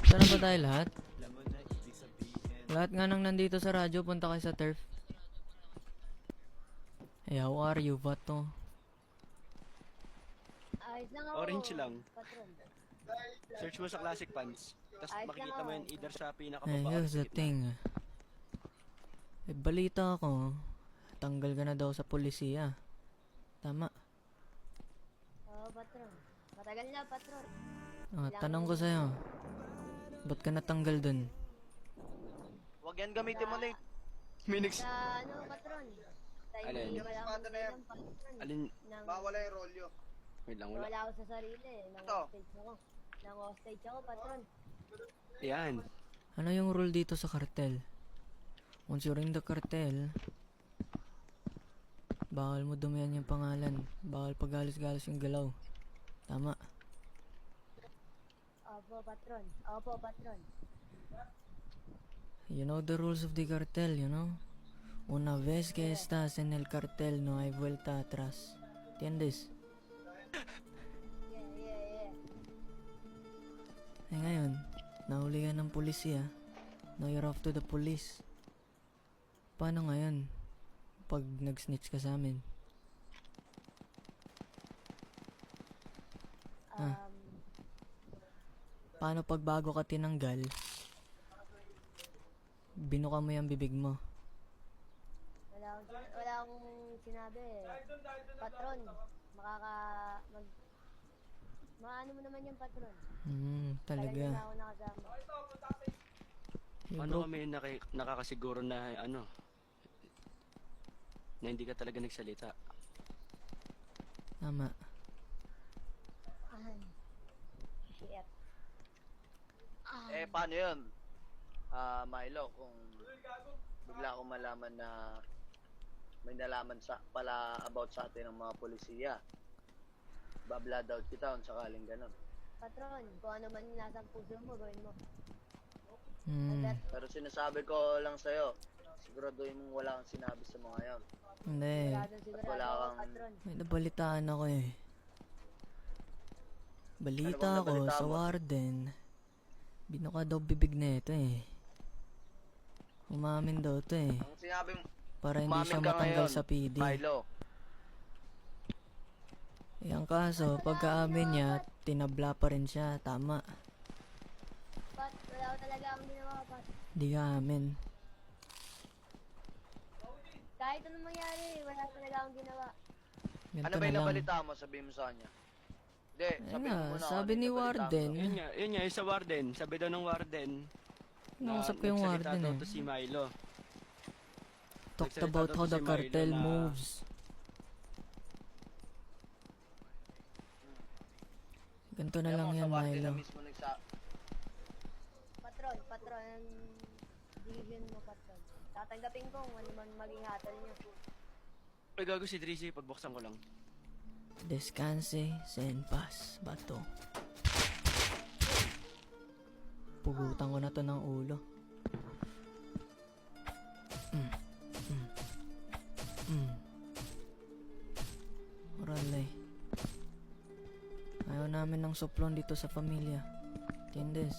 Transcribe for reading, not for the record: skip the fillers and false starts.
Sana ba tayo lahat? Lahat nga nang nandito sa radyo, punta kayo sa turf. Hey, how are you, Bato? Ayos lang ako. Orange lang. Patron. Search mo sa classic pants. Tapos Ayos makikita lang mo ako. yan either sa Hey, pinakababa or here's sa the gitna. thing. Eh, balita ako, tanggal ka na daw sa polisiya. Tama. Oo, patron. Matagal na, patron. Tanong ko sa'yo, ba't ka natanggal dun? Wag yan gamitin mo, Nate. Minix. Sa ano, patron? Sa Alin? hindi wala akong Espada na yan. ng patron. Alin? Nang, Bawala yung rolyo. Wait lang, wala. wala ako sa sarili. Nang Ito. hostage ako. Nang hostage ako, patron. Yan. Ano yung rule dito sa kartel? Once you're in the cartel, bawal mo dumihan yung pangalan. Bawal pagalis-galis yung galaw. Tama. Opo, patron. Opo, patron. You know the rules of the cartel, you know? Una vez que estás en el cartel, no hay vuelta atrás. ¿Entiendes? Yeah. Eh ngayon, nahuli ka ng pulisya. Now you're off to the police. Paano ngayon? Pag nag-snitch ka sa amin? Um, Paano pag bago ka tinanggal, binuka mo yung bibig mo? wala akong sinabi. Patron, maano mo naman yung patron. Tagal Talaga. na ako nakasama. You Paano broke- kami nakakasiguro na na hindi ka talaga nagsalita? Tama. Ay. Shit. Paano yun? Milo, kung bigla akong malaman na may nalaman pala about sa atin ng mga polisiya. Bablood out kita kung sakaling ganun. Patron, kung ano man yung nasa puso mo, gawin mo. Pero sinasabi ko lang sa'yo, siguraduhin mong wala kang sinabi sa mga yan. Hindi. Sigurado wala ako, kang- patron. May nabalitaan ako eh. Balita Ano bang ko nabalita sa mo? warden. Binuka daw bibig na ito eh. Umamin daw to eh. Ang sinabi mo, Para hindi umamin siya ka matanggal ngayon, sa PD. Milo. Eh ang kaso, pagkaamin niya, tinabla pa rin siya. Tama. Pat, wala ko talaga akong ginawa, Pat. Di ka amin. Kahit anong mangyari, wala talaga akong ginawa. Ganito Ano ba na yung lang. nabalita mo? Sabihin mo sa kanya. Hindi, Ayun sabihin nga, mo muna. sabi ano ni yung nabalita mo. warden. Yun nga, yung sa warden. Sabi daw ng warden. Nausap ko yung nagsalita warden daw eh. to si Milo. Talked Nagsalita about daw how to the si Milo cartel na- moves. Ganito na Alam lang mo, yan, sa warden Milo. na mismo Patron, decision mo, patron. Tatanggapin ko kung ano man maging hatol niyo. Ay, gago si Drizzy. Pagbuksan ko lang. Descanse en paz, bato. Pugutan ko na to ng ulo. Orale. Ayaw namin ng suplon dito sa pamilya. Tiendes.